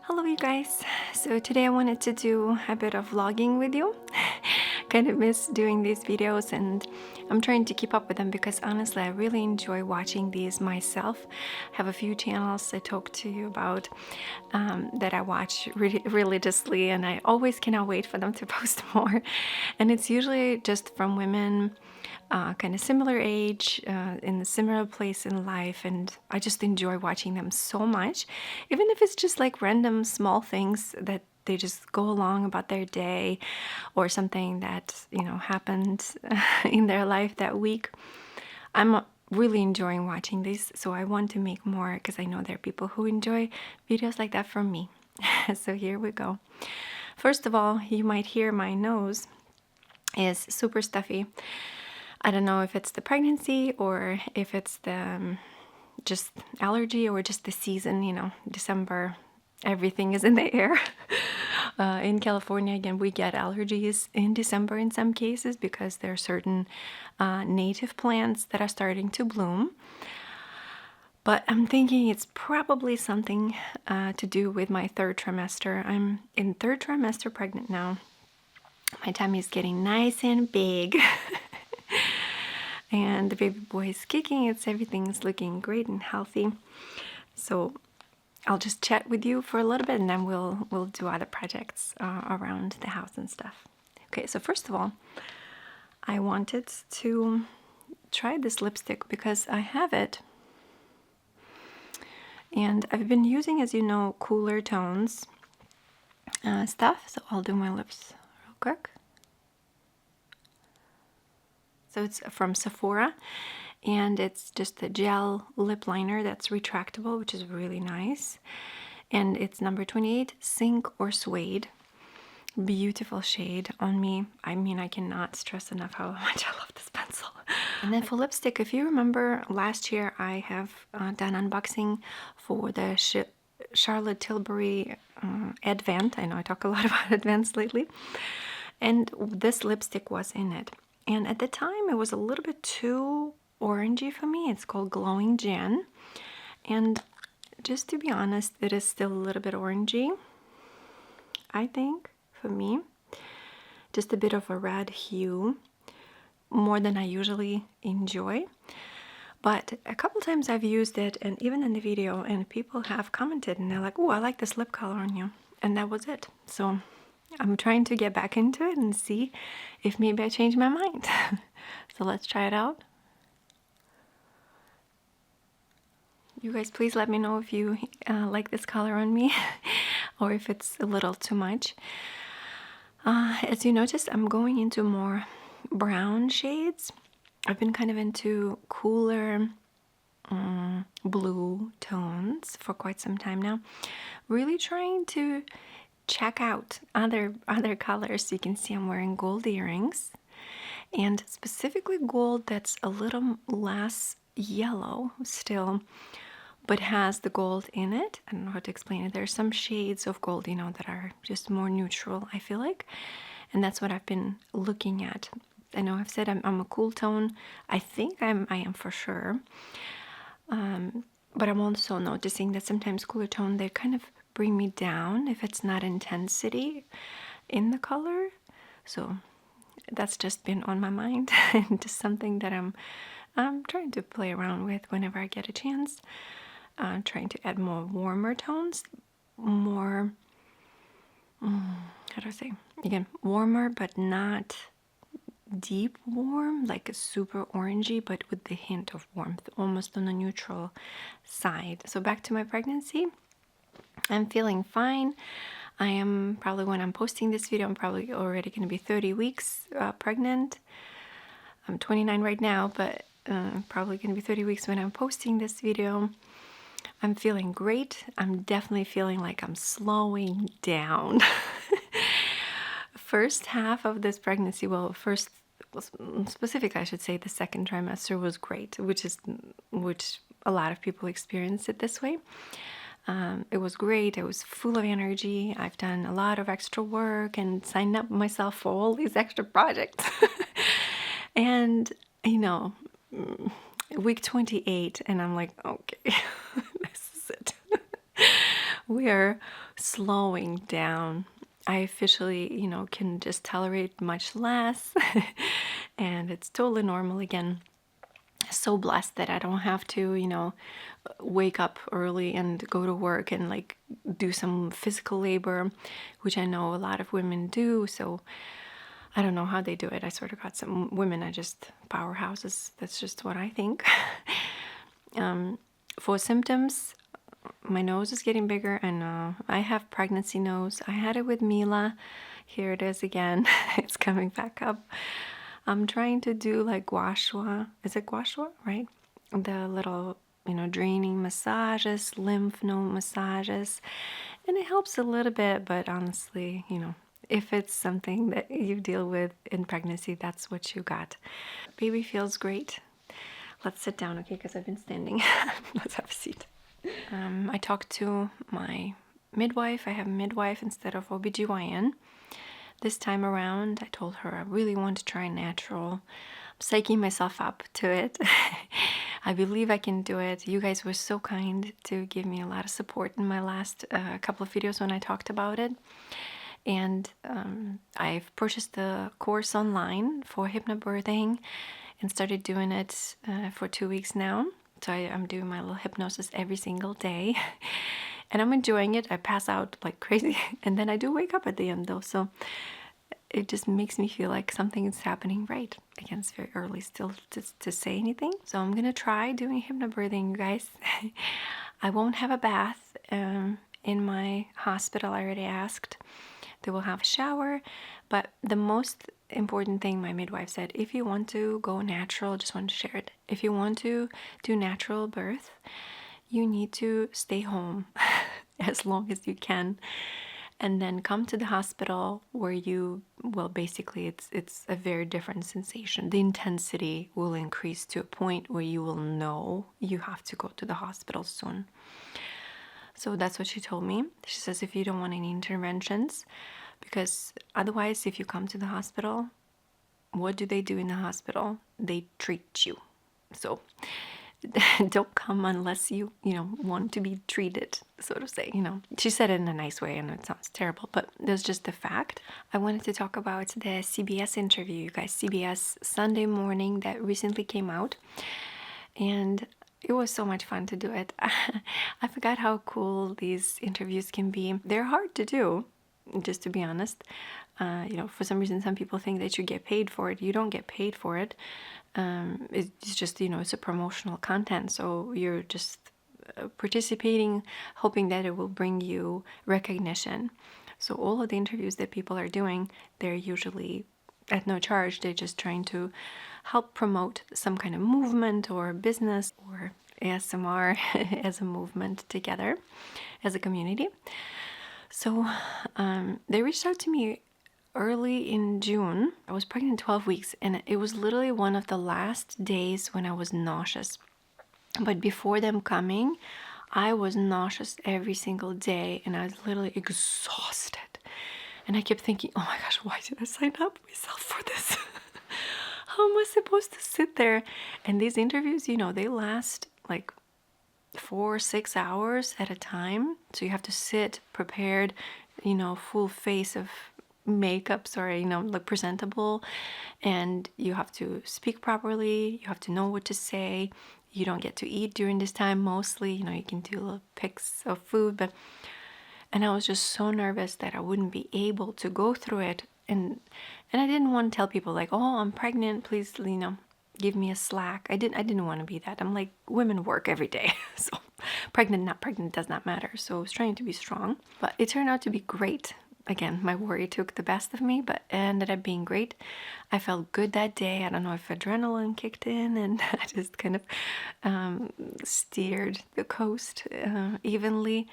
Hello you guys. So today I wanted to do a bit of vlogging with you. Kind of miss doing these videos and I'm trying to keep up with them because honestly I really enjoy watching these myself. I have a few channels I talk to you about that I watch religiously, and I always cannot wait for them to post more. And it's usually just from women kind of similar age, in a similar place in life, and I just enjoy watching them so much, even if it's just like random small things that they just go along about their day or something that happened in their life that week. I'm really enjoying watching these, so I want to make more because I know there are people who enjoy videos like that from me. So here we go. First of all, you might hear my nose is super stuffy. I don't know if it's the pregnancy or if it's the just allergy or just the season, December, everything is in the air. In California, again, we get allergies in December in some cases because there are certain native plants that are starting to bloom. But I'm thinking it's probably something to do with my third trimester. I'm in third trimester pregnant now. My tummy is getting nice and big. And the baby boy is kicking. Everything's looking great and healthy. So I'll just chat with you for a little bit and then we'll do other projects around the house and stuff. Okay, so first of all, I wanted to try this lipstick because I have it. And I've been using, as you know, cooler tones stuff. So I'll do my lips real quick. So it's from Sephora, and it's just a gel lip liner that's retractable, which is really nice. And it's number 28, Sink or Suede. Beautiful shade on me. I mean, I cannot stress enough how much I love this pencil. And then for lipstick, if you remember last year, I have done unboxing for the Charlotte Tilbury Advent. I know I talk a lot about Advents lately. And this lipstick was in it. And at the time, it was a little bit too orangey for me. It's called Glowing Gin. And just to be honest, it is still a little bit orangey, I think, for me. Just a bit of a red hue, more than I usually enjoy. But a couple times I've used it, and even in the video, and people have commented, and they're like, "Oh, I like this lip color on you." And that was it. So I'm trying to get back into it and see if maybe I change my mind. So let's try it out. You guys please let me know if you like this color on me or if it's a little too much. As you noticed, I'm going into more brown shades. I've been kind of into cooler blue tones for quite some time now. Really trying to check out other colors. You can see I'm wearing gold earrings, and specifically gold that's a little less yellow still, but has the gold in it. I don't know how to explain it. There's some shades of gold, that are just more neutral, I feel like, and that's what I've been looking at. I know I've said I'm a cool tone. I think I am for sure. But I'm also noticing that sometimes cooler tone, they kind of bring me down if it's not intensity in the color. So that's just been on my mind and just something that I'm trying to play around with whenever I get a chance. Trying to add more warmer tones, more, how do I say? Again, warmer but not deep warm, like a super orangey, but with the hint of warmth, almost on a neutral side. So back to my pregnancy. I'm feeling fine. I am probably, when I'm posting this video, I'm probably already going to be 30 weeks pregnant. I'm 29 right now, but probably going to be 30 weeks when I'm posting this video. I'm feeling great. I'm definitely feeling like I'm slowing down. First half of this pregnancy, specifically I should say the second trimester was great, which a lot of people experience it this way. It was great. I was full of energy. I've done a lot of extra work and signed up myself for all these extra projects. And, week 28, and I'm like, okay, this is it. We are slowing down. I officially, can just tolerate much less. And it's totally normal again. So blessed that I don't have to, wake up early and go to work and like do some physical labor, which I know a lot of women do. So I don't know how they do it. I sort of got some women are just powerhouses. That's just what I think. For symptoms, my nose is getting bigger. I know I have pregnancy nose. I had it with Mila. Here it is again. It's coming back up. I'm trying to do like gua sha. Is it gua sha, right? The little, draining massages, lymph node massages. And it helps a little bit, but honestly, if it's something that you deal with in pregnancy, that's what you got. Baby feels great. Let's sit down, okay, because I've been standing. Let's have a seat. I talked to my midwife. I have a midwife instead of OBGYN. This time around, I told her I really want to try natural. I'm psyching myself up to it. I believe I can do it. You guys were so kind to give me a lot of support in my last couple of videos when I talked about it. And I've purchased the course online for hypnobirthing and started doing it for 2 weeks now. So I'm doing my little hypnosis every single day. And I'm enjoying it. I pass out like crazy. And then I do wake up at the end though. So it just makes me feel like something is happening right. Again, it's very early still to say anything. So I'm going to try doing hypnobirthing, you guys. I won't have a bath in my hospital. I already asked. They will have a shower. But the most important thing my midwife said, if you want to go natural, just want to share it. If you want to do natural birth, you need to stay home as long as you can. And then come to the hospital where you, well, basically it's a very different sensation. The intensity will increase to a point where you will know you have to go to the hospital soon. So that's what she told me. She says if you don't want any interventions, because otherwise if you come to the hospital, what do they do in the hospital? They treat you. So don't come unless you want to be treated, so to say. She said it in a nice way, and it sounds terrible, but that's just the fact. I wanted to talk about the CBS interview, you guys. CBS Sunday Morning that recently came out, and it was so much fun to do it. I forgot how cool these interviews can be. They're hard to do, just to be honest. For some reason, some people think that you get paid for it. You don't get paid for it. It's just, it's a promotional content. So you're just participating, hoping that it will bring you recognition. So all of the interviews that people are doing, they're usually at no charge. They're just trying to help promote some kind of movement or business or ASMR as a movement together as a community. So they reached out to me early in June. I was pregnant 12 weeks, and it was literally one of the last days when I was nauseous. But before them coming, I was nauseous every single day, and I was literally exhausted. And I kept thinking, oh my gosh, why did I sign up myself for this? How am I supposed to sit there? And these interviews, they last like 4 or 6 hours at a time. So you have to sit prepared, full face of makeup, look presentable, and you have to speak properly. You have to know what to say. You don't get to eat during this time mostly. You can do little pics of food, and I was just so nervous that I wouldn't be able to go through it. And I didn't want to tell people like, oh, I'm pregnant, please, give me a slack. I didn't want to be that. I'm like, women work every day. So pregnant, not pregnant, does not matter. So I was trying to be strong, but it turned out to be great. Again, my worry took the best of me, but it ended up being great. I felt good that day. I don't know if adrenaline kicked in, and I just kind of steered the coast evenly.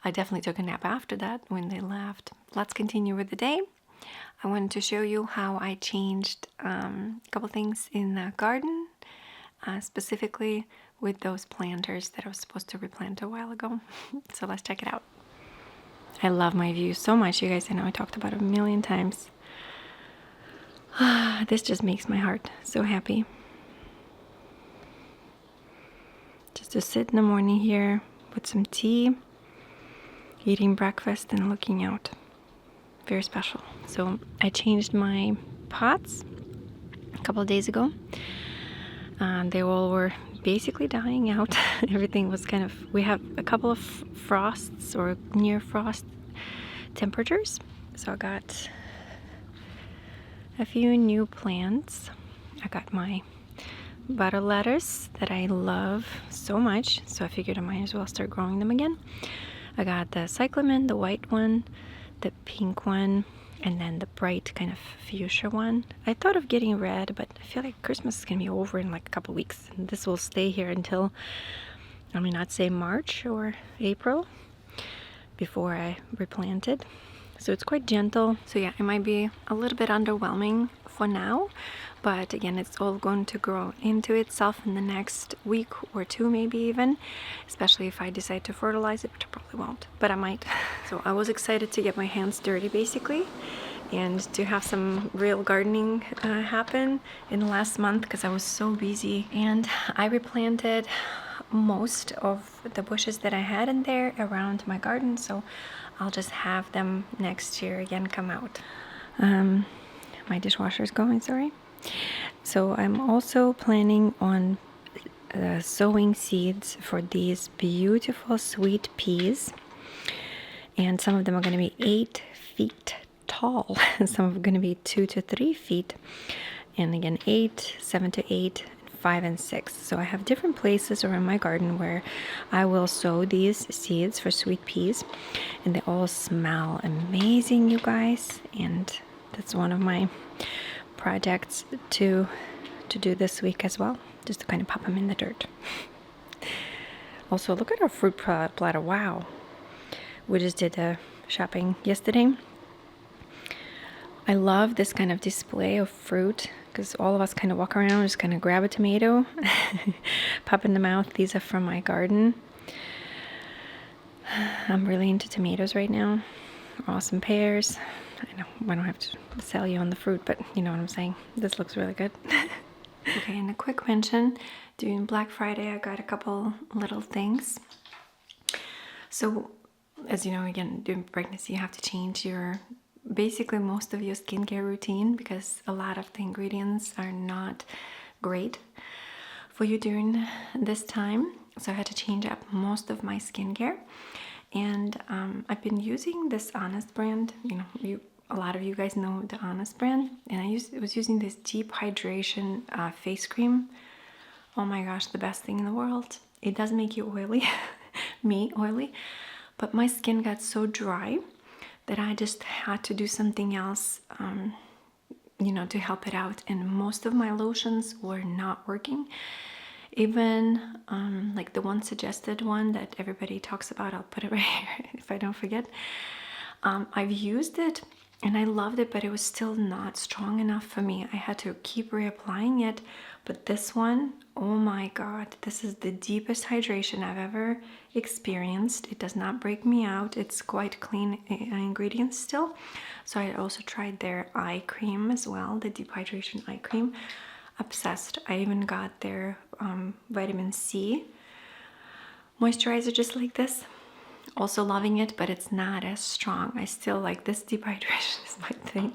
I definitely took a nap after that when they left. Let's continue with the day. I wanted to show you how I changed a couple things in the garden, specifically with those planters that I was supposed to replant a while ago. So let's check it out. I love my view so much, you guys. I know I talked about it a million times. This just makes my heart so happy. Just to sit in the morning here with some tea eating breakfast and looking out. Very special. So I changed my pots a couple of days ago. They all were basically dying out. Everything was kind of, we have a couple of frosts or near frost temperatures. So I got a few new plants. I got my butter lettuce that I love so much, so I figured I might as well start growing them again. I got the cyclamen, the white one, the pink one, and then the bright kind of fuchsia one. I thought of getting red, but I feel like Christmas is gonna be over in like a couple weeks, and this will stay here until, I mean, I'd say March or April before I replant it. So it's quite gentle. So yeah, it might be a little bit underwhelming for now, but again, it's all going to grow into itself in the next week or two, maybe even, especially if I decide to fertilize it, which I probably won't, but I might. So I was excited to get my hands dirty basically, and to have some real gardening happen in the last month because I was so busy. And I replanted most of the bushes that I had in there around my garden, so I'll just have them next year again come out. My dishwasher is going, sorry. So I'm also planning on sowing seeds for these beautiful sweet peas, and some of them are going to be 8 feet tall. Some are going to be 2 to 3 feet, and again 8, 7 to 8, 5 and 6. So I have different places around my garden where I will sow these seeds for sweet peas, and they all smell amazing, you guys. And that's one of my projects to do this week as well, just to kind of pop them in the dirt. Also, look at our fruit platter. Wow, we just did a shopping yesterday. I love this kind of display of fruit because all of us kind of walk around, just kind of grab a tomato, pop in the mouth. These are from my garden. I'm really into tomatoes right now. Awesome pears. I know I don't have to sell you on the fruit, but you know what I'm saying. This looks really good. Okay, and a quick mention, during Black Friday I got a couple little things. So as you know, again, during pregnancy you have to change your basically most of your skincare routine because a lot of the ingredients are not great for you during this time. So I had to change up most of my skincare, and I've been using this Honest brand. You know, a lot of you guys know the Honest brand, and I was using this deep hydration face cream. Oh my gosh, the best thing in the world. It does make you oily, me oily, but my skin got so dry that I just had to do something else, you know, to help it out. And most of my lotions were not working. Even like the one suggested one that everybody talks about, I'll put it right here if I don't forget. I've used it and I loved it, but it was still not strong enough for me. I had to keep reapplying it. But this one, oh my god, this is the deepest hydration I've ever experienced. It does not break me out. It's quite clean ingredients still. So I also tried their eye cream as well, the deep hydration eye cream. Obsessed. I even got their vitamin C moisturizer just like this. Also loving it, but it's not as strong. I still like this. Deep hydration is my thing.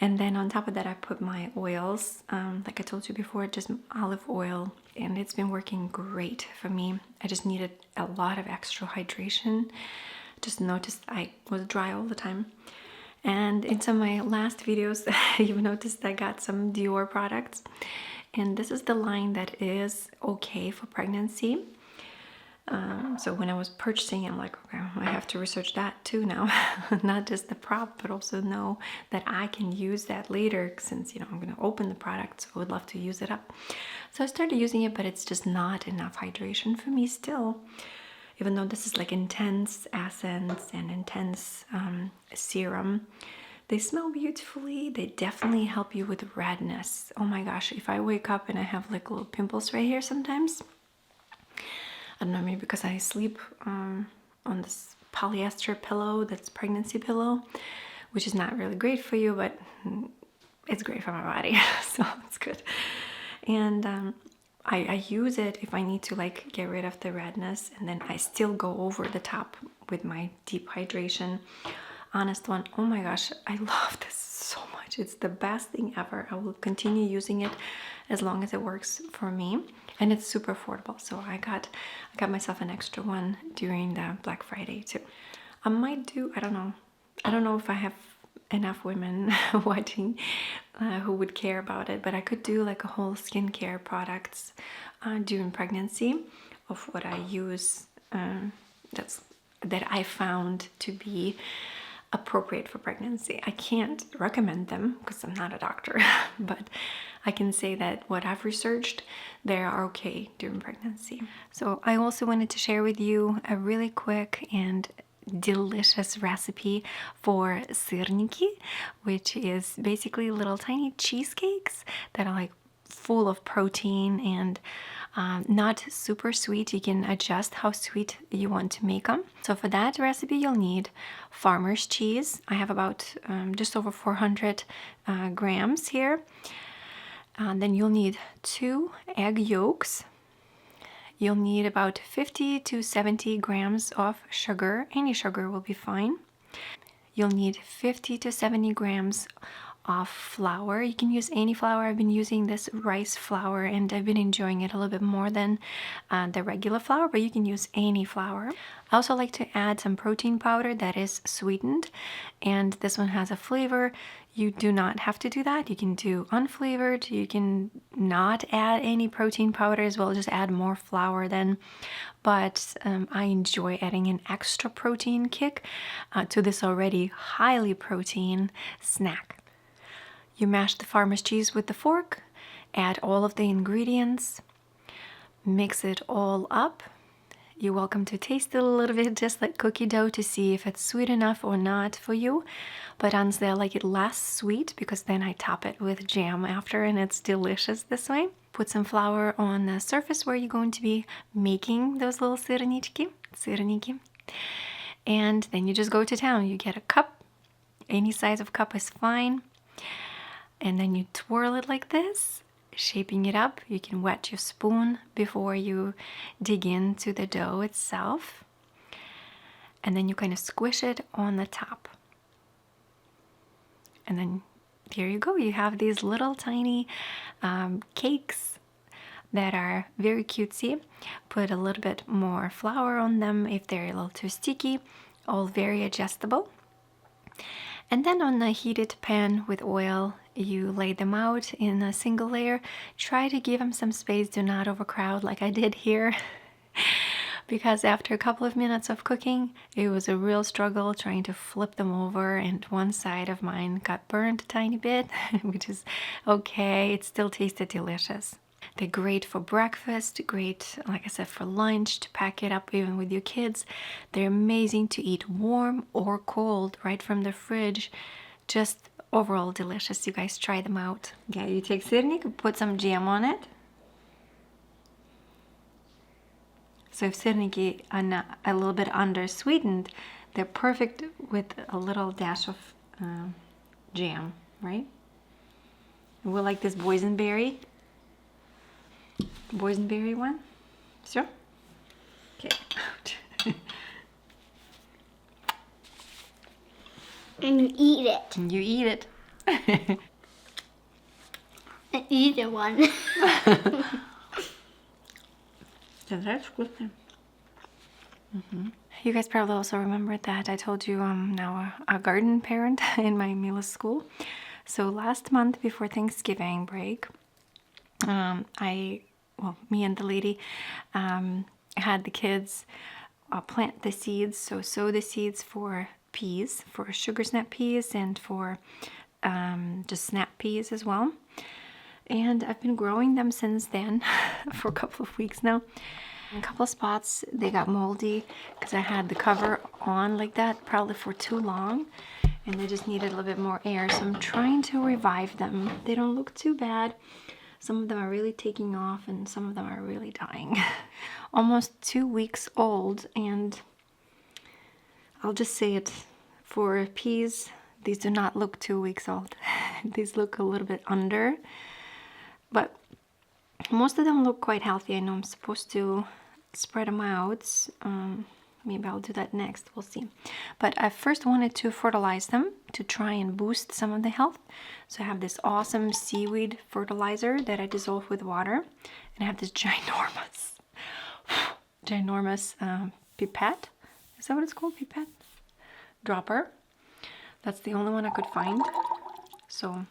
And then on top of that, I put my oils, like I told you before, just olive oil, and it's been working great for me. I just needed a lot of extra hydration. Just noticed I was dry all the time. And in some of my last videos, you've noticed I got some Dior products. And this is the line that is okay for pregnancy. So when I was purchasing, I'm like, okay, I have to research that too now. Not just the prop, but also know that I can use that later, since, you know, I'm going to open the product, so I would love to use it up. So I started using it, but it's just not enough hydration for me still. Even though this is like intense essence and intense serum, they smell beautifully. They definitely help you with redness. Oh my gosh, if I wake up and I have like little pimples right here sometimes, I don't know, maybe because I sleep on this polyester pillow that's pregnancy pillow, which is not really great for you, but it's great for my body, so it's good. And I use it if I need to like get rid of the redness, and then I still go over the top with my deep hydration. Honest one. Oh my gosh, I love this so much. It's the best thing ever. I will continue using it as long as it works for me, and it's super affordable. So I got myself an extra one during the Black Friday too. I might do, I don't know if I have enough women watching who would care about it, but I could do like a whole skincare products during pregnancy of what I use that I found to be appropriate for pregnancy. I can't recommend them because I'm not a doctor, but I can say that what I've researched, they are okay during pregnancy. So I also wanted to share with you a really quick and delicious recipe for Syrniki, which is basically little tiny cheesecakes that are like full of protein and not super sweet. You can adjust how sweet you want to make them. So for that recipe, you'll need farmer's cheese. I have about just over 400 grams here. Then you'll need 2 egg yolks. You'll need about 50 to 70 grams of sugar. Any sugar will be fine. You'll need 50 to 70 grams of flour. You can use any flour. I've been using this rice flour and I've been enjoying it a little bit more than the regular flour, but you can use any flour. I also like to add some protein powder that is sweetened, and this one has a flavor. You do not have to do that. You can do unflavored. You can not add any protein powder as well, just add more flour then. But I enjoy adding an extra protein kick to this already highly protein snack. You mash the farmer's cheese with the fork, add all of the ingredients, mix it all up. You're welcome to taste it a little bit, just like cookie dough, to see if it's sweet enough or not for you. But honestly, I like it less sweet because then I top it with jam after, and it's delicious this way. Put some flour on the surface where you're going to be making those little syrniki. And then you just go to town. You get a cup. Any size of cup is fine. And then you twirl it like this, shaping it up. You can wet your spoon before you dig into the dough itself. And then you kind of squish it on the top. And then here you go. You have these little tiny cakes that are very cutesy. Put a little bit more flour on them if they're a little too sticky. All very adjustable. And then on a heated pan with oil, you lay them out in a single layer. Try to give them some space. Do not overcrowd like I did here. Because after a couple of minutes of cooking, it was a real struggle trying to flip them over, and one side of mine got burned a tiny bit, which is okay. It still tasted delicious. They're great for breakfast, great, like I said, for lunch, to pack it up even with your kids. They're amazing to eat warm or cold right from the fridge. Just overall delicious. You guys try them out. Yeah, you take Syrniki, put some jam on it. So if Syrniki are a little bit under sweetened, they're perfect with a little dash of jam, right? And we like this boysenberry one. Sure? Okay. And you eat it. And you eat it. I eat the one. You guys probably also remember that I told you I'm now a garden parent in my Mila school. So last month before Thanksgiving break, me and the lady had the kids plant the seeds. So sow the seeds for peas, for sugar snap peas, and for just snap peas as well. And I've been growing them since then for a couple of weeks now. In a couple of spots they got moldy because I had the cover on like that probably for too long, and they just needed a little bit more air. So I'm trying to revive them. They don't look too bad. Some of them are really taking off and some of them are really dying. Almost 2 weeks old, and I'll just say it, for peas, these do not look 2 weeks old. These look a little bit under, but most of them look quite healthy. I know I'm supposed to spread them out Maybe I'll do that next. We'll see. But I first wanted to fertilize them to try and boost some of the health. So I have this awesome seaweed fertilizer that I dissolve with water. And I have this ginormous pipette. Is that what it's called? Pipette? Dropper. That's the only one I could find. So,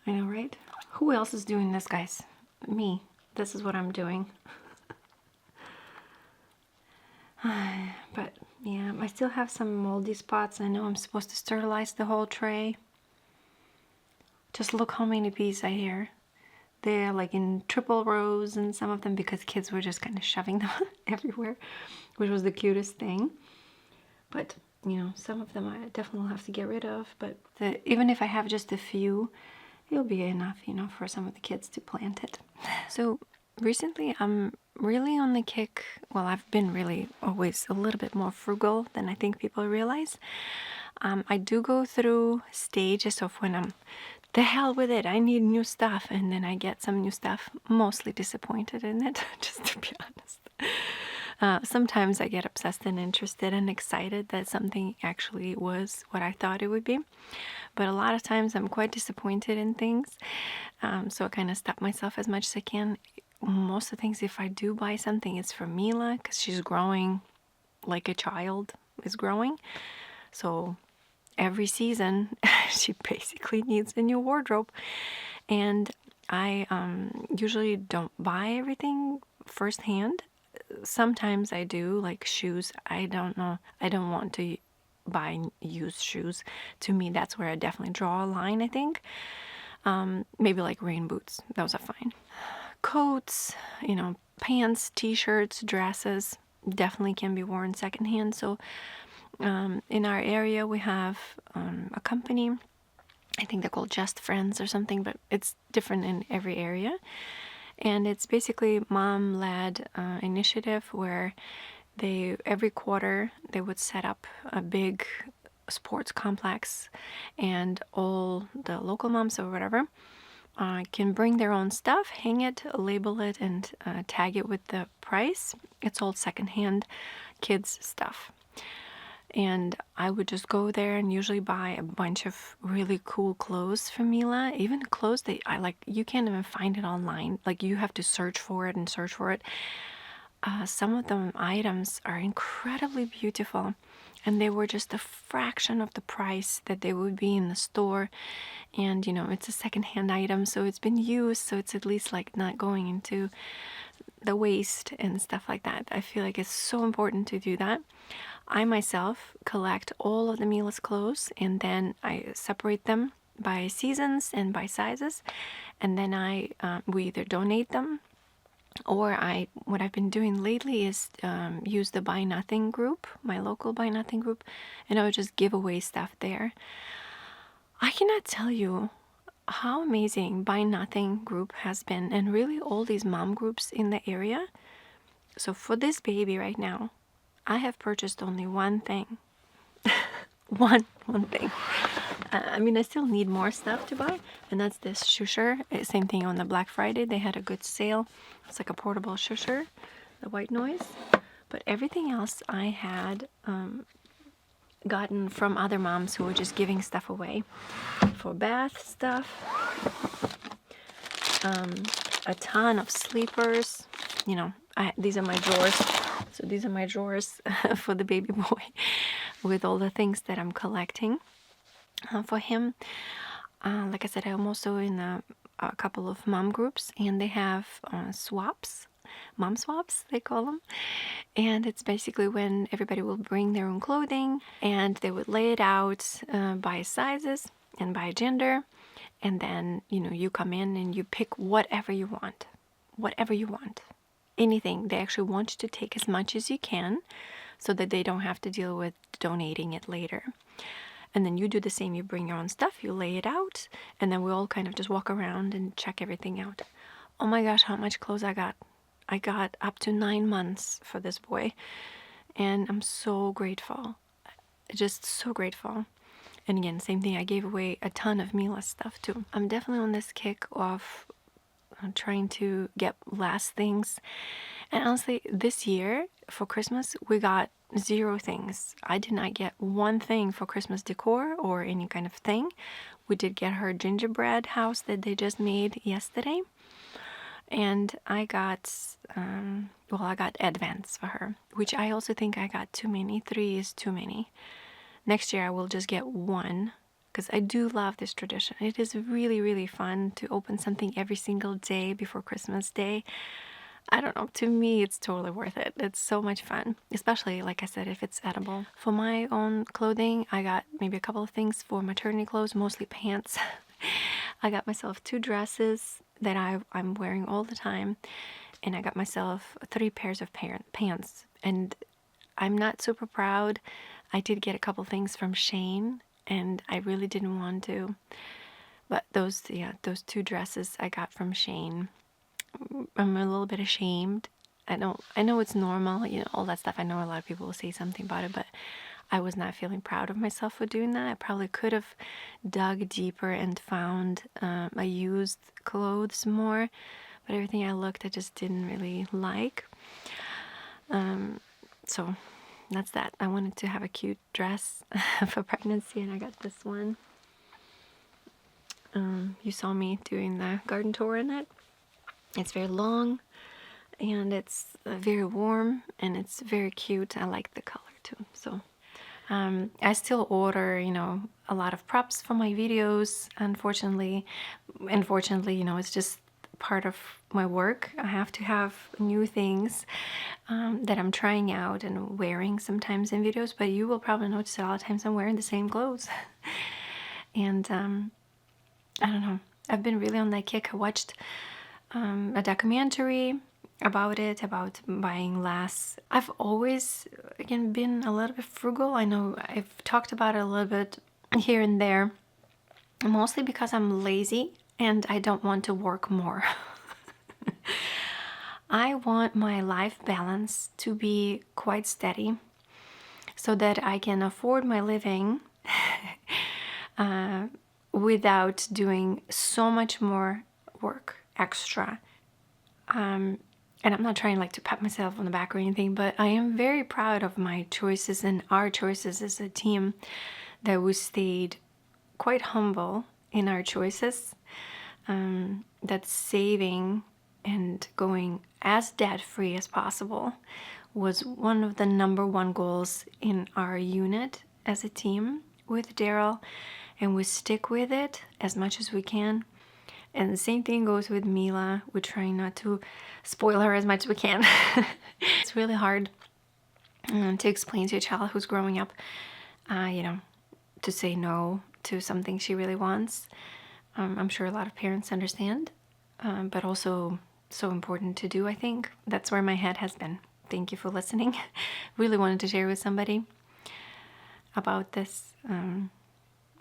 I know, right? Who else is doing this, guys? Me. This is what I'm doing. But yeah, I still have some moldy spots. I know I'm supposed to sterilize the whole tray. Just look how many bees are here. They're like in triple rows, and some of them because kids were just kind of shoving them everywhere, which was the cutest thing. But you know, some of them I definitely will have to get rid of. But even if I have just a few, it'll be enough, you know, for some of the kids to plant it. So recently I'm really on the kick. Well, I've been really always a little bit more frugal than I think people realize. I do go through stages of when I'm the hell with it, I need new stuff, and then I get some new stuff, mostly disappointed in it, just to be honest. Sometimes I get obsessed and interested and excited that something actually was what I thought it would be, but a lot of times I'm quite disappointed in things, so I kind of stop myself as much as I can. Most of the things, if I do buy something, it's for Mila, because she's growing like a child is growing, so every season she basically needs a new wardrobe, and I usually don't buy everything firsthand. Sometimes I do, like shoes. I don't know, I don't want to buy used shoes. To me, that's where I definitely draw a line, I think. Maybe like rain boots, those are fine. Coats, you know, pants, t-shirts, dresses definitely can be worn secondhand. So in our area we have a company, I think they're called Just Friends or something, but it's different in every area, and it's basically mom-led initiative where they every quarter they would set up a big sports complex, and all the local moms or whatever can bring their own stuff, hang it, label it, and tag it with the price. It's all secondhand kids stuff. And I would just go there and usually buy a bunch of really cool clothes for Mila. Even clothes that I like, you can't even find it online. Like, you have to search for it and search for it. Some of the items are incredibly beautiful, and they were just a fraction of the price that they would be in the store. And you know, it's a secondhand item, so it's been used, so it's at least like not going into the waste and stuff like that. I feel like it's so important to do that. I myself collect all of the Mila's clothes, and then I separate them by seasons and by sizes, and then we either donate them, or what I've been doing lately is use the Buy Nothing group, my local Buy Nothing group, and I would just give away stuff there. I cannot tell you how amazing Buy Nothing group has been, and really all these mom groups in the area. So for this baby right now, I have purchased only one thing. one thing. I mean, I still need more stuff to buy, and that's this shusher. Same thing on the Black Friday. They had a good sale. It's like a portable shusher, the white noise. But everything else I had gotten from other moms who were just giving stuff away. For bath stuff, a ton of sleepers. You know, these are my drawers. So these are my drawers for the baby boy with all the things that I'm collecting for him. Like I said, I'm also in a couple of mom groups, and they have swaps, mom swaps, they call them. And it's basically when everybody will bring their own clothing, and they would lay it out by sizes and by gender. And then, you know, you come in and you pick whatever you want. Whatever you want. Anything. They actually want you to take as much as you can so that they don't have to deal with donating it later. And then you do the same. You bring your own stuff, you lay it out, and then we all kind of just walk around and check everything out. Oh my gosh, how much clothes I got. I got up to 9 months for this boy, and I'm so grateful. Just so grateful. And again, same thing, I gave away a ton of Mila stuff too. I'm definitely on this kick of trying to get less things And honestly, this year for Christmas, we got 0 things. I did not get one thing for Christmas decor or any kind of thing. We did get her gingerbread house that they just made yesterday. And I got, I got advents for her, which I also think I got too many. 3 is too many. Next year I will just get 1 because I do love this tradition. It is really, really fun to open something every single day before Christmas Day. I don't know, to me it's totally worth it. It's so much fun, especially like I said, if it's edible. For my own clothing, I got maybe a couple of things for maternity clothes, mostly pants. I got myself 2 dresses that I'm wearing all the time, and I got myself 3 pairs of pants. And I'm not super proud. I did get a couple things from Shane, and I really didn't want to. But those 2 dresses I got from Shane. I'm a little bit ashamed. I know it's normal, all that stuff. I know a lot of people will say something about it, but I was not feeling proud of myself for doing that. I probably could have dug deeper and found I used clothes more, but everything I looked, I just didn't really like. So that's that. I wanted to have a cute dress for pregnancy, and I got this one. You saw me doing the garden tour in it. It's very long, and it's very warm, and it's very cute. I like the color too. So I still order, a lot of props for my videos. Unfortunately, it's just part of my work. I have to have new things that I'm trying out and wearing sometimes in videos, but you will probably notice a lot of times I'm wearing the same clothes. And I don't know. I've been really on that kick. I watched a documentary about it, about buying less. I've always, again, been a little bit frugal. I know I've talked about it a little bit here and there, mostly because I'm lazy and I don't want to work more. I want my life balance to be quite steady so that I can afford my living without doing so much more work extra. And I'm not trying to pat myself on the back or anything, but I am very proud of my choices and our choices as a team, that we stayed quite humble in our choices, that saving and going as debt-free as possible was one of the number 1 goals in our unit as a team with Daryl, and we stick with it as much as we can. And the same thing goes with Mila. We're trying not to spoil her as much as we can. It's really hard to explain to a child who's growing up, to say no to something she really wants. I'm sure a lot of parents understand, but also so important to do, I think. That's where my head has been. Thank you for listening. Really wanted to share with somebody about this.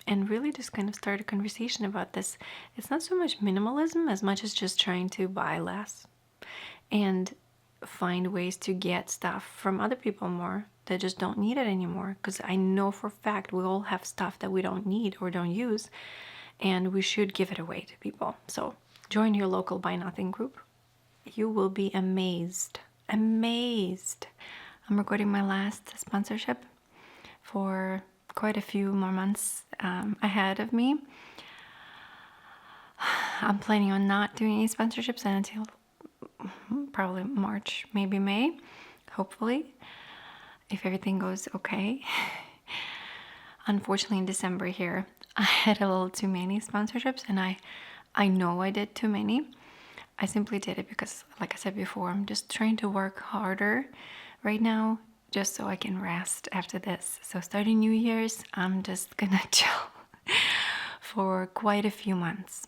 And really just kind of start a conversation about this. It's not so much minimalism as much as just trying to buy less and find ways to get stuff from other people more that just don't need it anymore. Because I know for a fact we all have stuff that we don't need or don't use, and we should give it away to people. So join your local Buy Nothing group. You will be amazed. Amazed. I'm recording my last sponsorship for quite a few more months ahead of me. I'm planning on not doing any sponsorships until probably March, maybe May, hopefully, if everything goes okay. Unfortunately, in December here, I had a little too many sponsorships, and I know I did too many. I simply did it because, like I said before, I'm just trying to work harder right now, just so I can rest after this. So starting New Year's, I'm just gonna chill for quite a few months.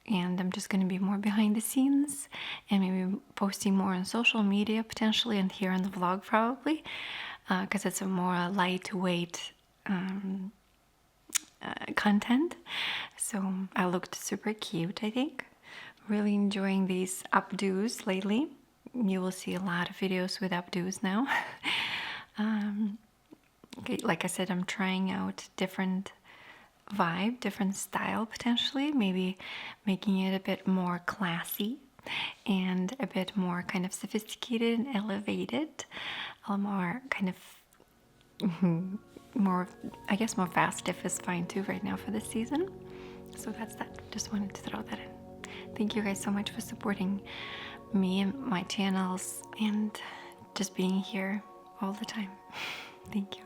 And I'm just gonna be more behind the scenes and maybe posting more on social media potentially, and here on the vlog probably, because it's a more lightweight content. So I looked super cute, I think. Really enjoying these updos lately. You will see a lot of videos with updos now. Like I said, I'm trying out different vibe, different style potentially, maybe making it a bit more classy. and a bit more kind of sophisticated and elevated, more kind of more, I guess more fast stiff is fine too right now for this season. So that's that. Just wanted to throw that in. Thank you guys so much for supporting me and my channels and just being here all the time. Thank you.